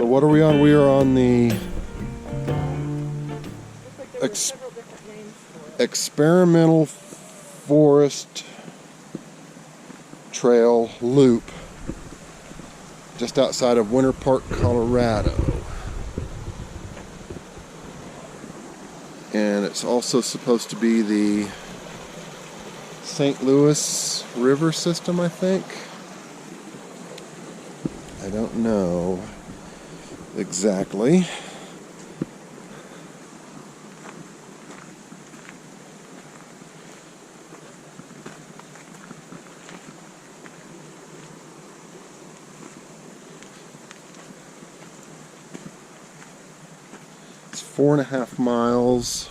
So what are we on? We are on the experimental forest trail loop just outside of Winter Park, Colorado. And it's also supposed to be the St. Louis River system, I think. I don't know exactly. It's 4.5 miles,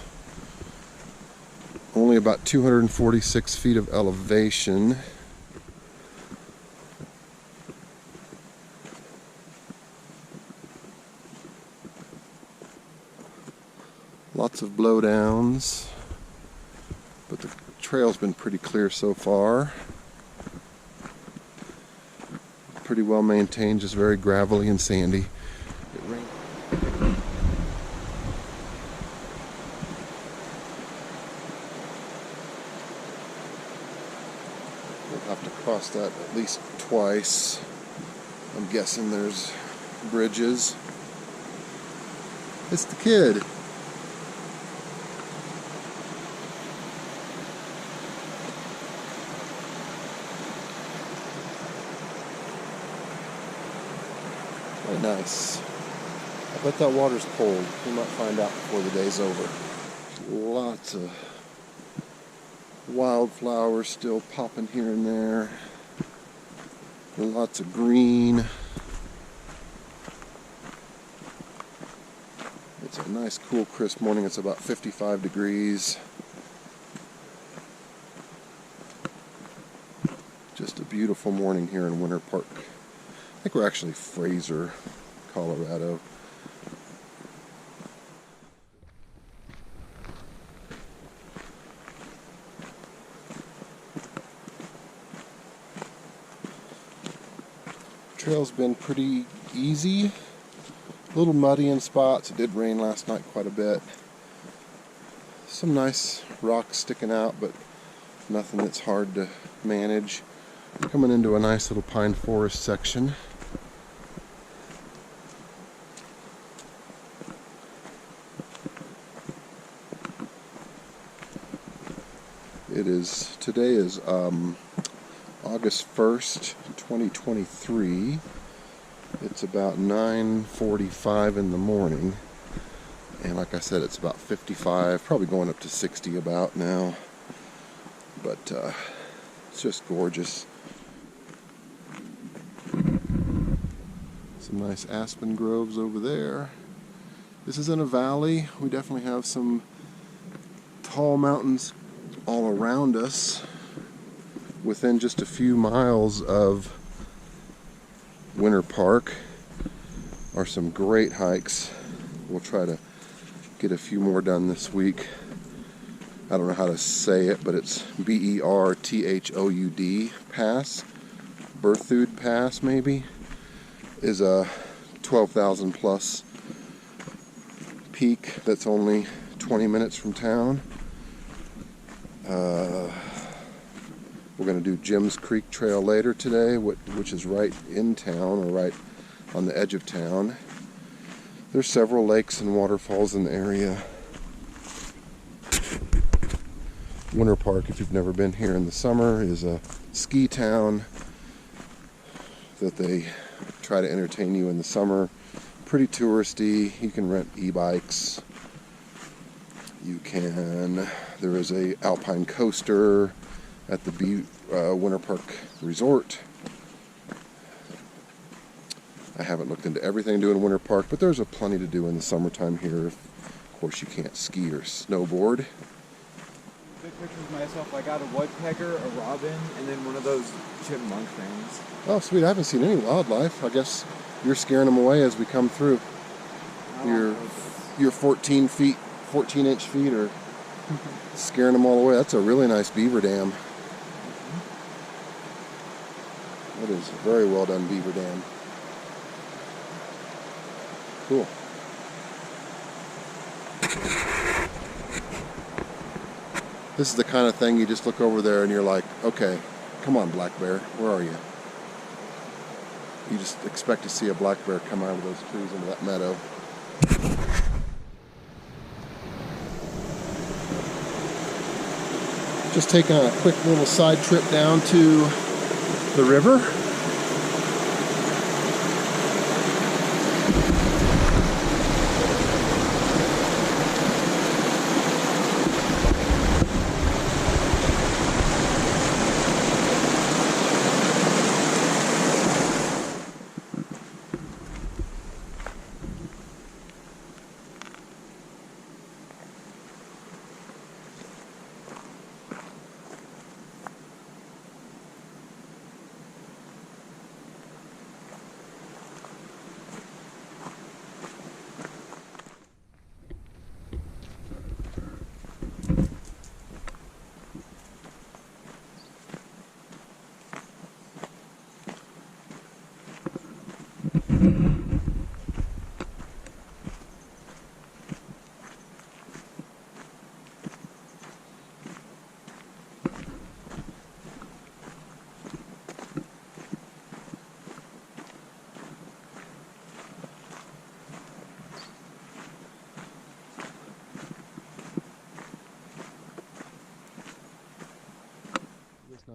only about 246 feet of elevation. Lots of blowdowns, but the trail's been pretty clear so far. Pretty well maintained, just very gravelly and sandy. It rained. We'll have to cross that at least twice. I'm guessing there's bridges. It's the kid. Very nice. I bet that water's cold. We might find out before the day's over. Lots of wildflowers still popping here and there. Lots of green. It's a nice, cool, crisp morning. It's about 55 degrees. Just a beautiful morning here in Winter Park. I think we're actually Fraser, Colorado. Trail's been pretty easy. A little muddy in spots. It did rain last night quite a bit. Some nice rocks sticking out, but nothing that's hard to manage. Coming into a nice little pine forest section. Today is August 1st, 2023. It's about 9:45 in the morning. And like I said, it's about 55, probably going up to 60 about now. But it's just gorgeous. Some nice aspen groves over there. This is in a valley. We definitely have some tall mountains all around us. Within just a few miles of Winter Park are some great hikes. We'll try to get a few more done this week. I don't know how to say it, but it's Berthoud Pass. Berthoud Pass, maybe, is a 12,000 plus peak that's only 20 minutes from town. We're going to do Jim's Creek Trail later today, which is right in town, or right on the edge of town. There's several lakes and waterfalls in the area. Winter Park, if you've never been here in the summer, is a ski town that they try to entertain you in the summer. Pretty touristy. You can rent e-bikes. There is a alpine coaster at the Winter Park Resort. I haven't looked into everything to do in Winter Park, but there's plenty to do in the summertime here. Of course, you can't ski or snowboard. Big pictures of myself. I got a woodpecker, a robin, and then one of those chipmunk things. Oh, sweet. I haven't seen any wildlife. I guess you're scaring them away as we come through. Your 14-inch feet are scaring them all away. That's a really nice beaver dam. That is a very well done beaver dam. Cool. This is the kind of thing you just look over there and you're like, okay, come on, black bear, where are you? You just expect to see a black bear come out of those trees into that meadow. Just taking a quick little side trip down to the river.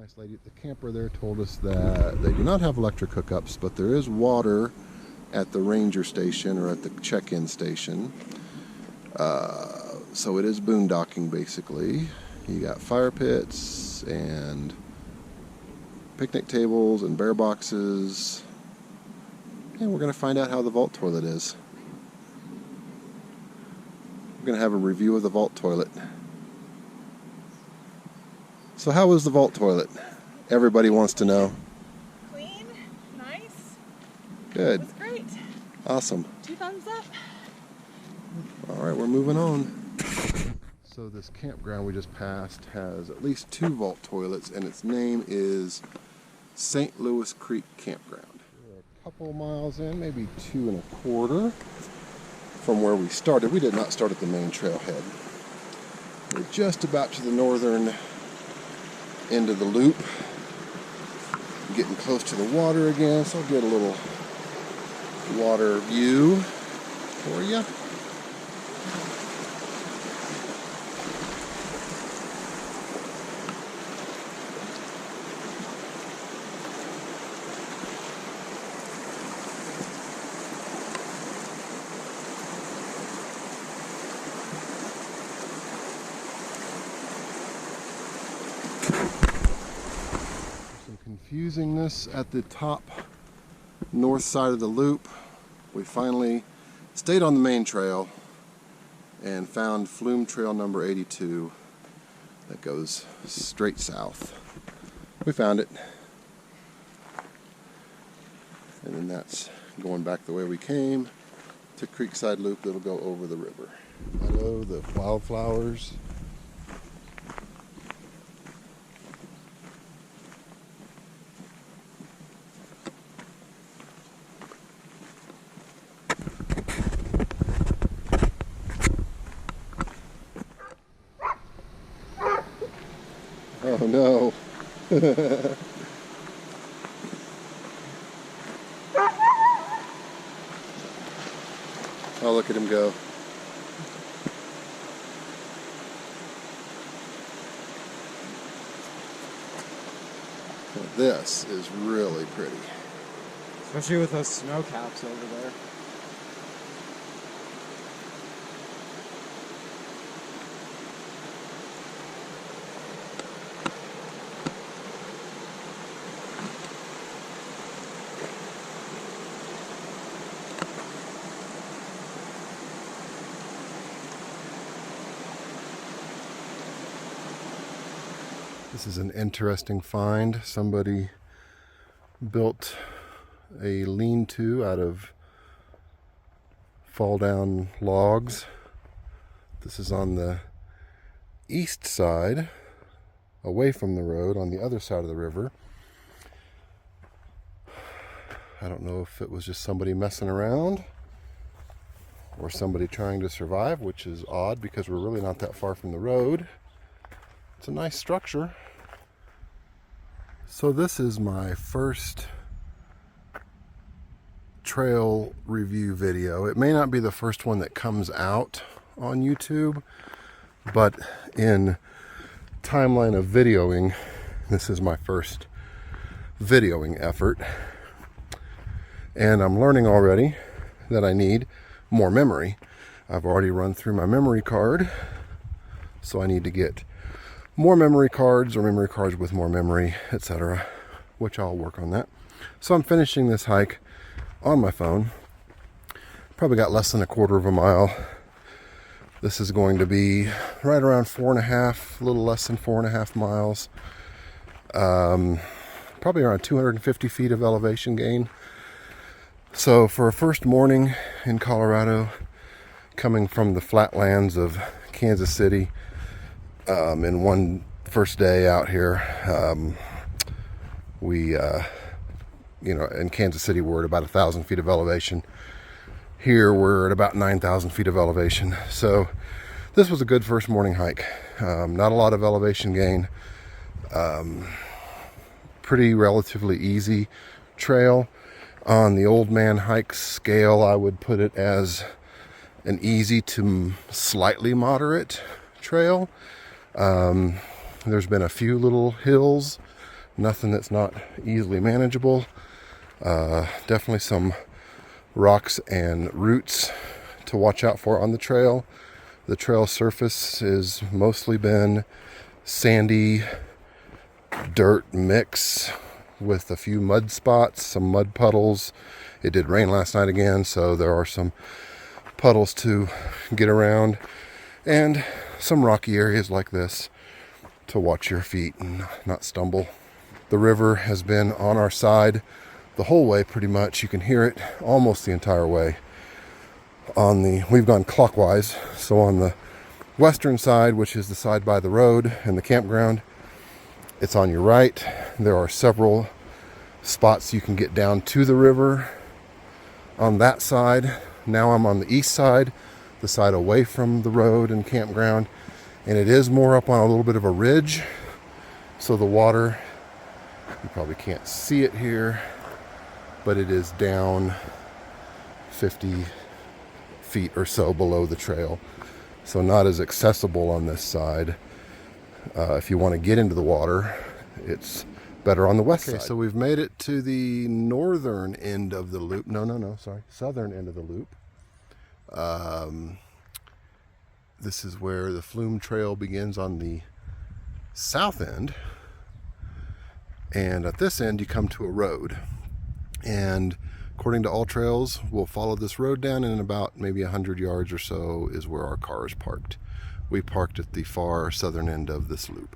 Nice lady at the camper there told us that they do not have electric hookups, but there is water at the ranger station or at the check-in station. So it is boondocking basically. You got fire pits and picnic tables and bear boxes. And we're going to find out how the vault toilet is. We're going to have a review of the vault toilet. So how was the vault toilet? Everybody wants to know. Clean, nice. Good. It was great. Awesome. 2 thumbs up. All right, we're moving on. So this campground we just passed has at least 2 vault toilets, and its name is St. Louis Creek Campground. We're a couple miles in, maybe 2.25 from where we started. We did not start at the main trailhead. We're just about to the northern end of the loop. Getting close to the water again, so I'll get a little water view for you. Confusingness at the top north side of the loop. We finally stayed on the main trail and found flume trail number 82 that goes straight south. We found it, and then that's going back the way we came to Creekside Loop that'll go over the river. Hello, the wildflowers. Oh no. Oh, look at him go. Now, this is really pretty. Especially with those snow caps over there. This is an interesting find. Somebody built a lean-to out of fall down logs. This is on the east side, away from the road, on the other side of the river. I don't know if it was just somebody messing around or somebody trying to survive, which is odd because we're really not that far from the road. It's a nice structure. So this is my first trail review video. It may not be the first one that comes out on YouTube, but in timeline of videoing, this is my first videoing effort. And I'm learning already that I need more memory. I've already run through my memory card, so I need to get more memory cards or memory cards with more memory, etc., which I'll work on that. So I'm finishing this hike on my phone. Probably got less than a quarter of a mile. This is going to be right around 4.5, a little less than 4.5 miles. Probably around 250 feet of elevation gain. So for a first morning in Colorado, coming from the flatlands of Kansas City, in one first day out here, in Kansas City we're at about 1,000 feet of elevation. Here we're at about 9,000 feet of elevation. So this was a good first morning hike. Not a lot of elevation gain. Pretty relatively easy trail. On the old man hike scale, I would put it as an easy to slightly moderate trail. There's been a few little hills, nothing that's not easily manageable. Definitely some rocks and roots to watch out for on the trail. The trail surface has mostly been sandy dirt mix with a few mud spots, some mud puddles. It did rain last night again, so there are some puddles to get around, and some rocky areas like this to watch your feet and not stumble. The river has been on our side the whole way pretty much. You can hear it almost the entire way. We've gone clockwise, so on the western side, which is the side by the road and the campground, it's on your right. There are several spots you can get down to the river on that side. Now I'm on the east side, the side away from the road and campground, and it is more up on a little bit of a ridge. So the water, you probably can't see it here, but it is down 50 feet or so below the trail. So not as accessible on this side. If you want to get into the water, it's better on the west side. So we've made it to the northern end of the loop. Southern end of the loop. This is where the Flume Trail begins on the south end. And at this end, you come to a road. And according to All Trails, we'll follow this road down, and in about maybe 100 yards or so is where our car is parked. We parked at the far southern end of this loop.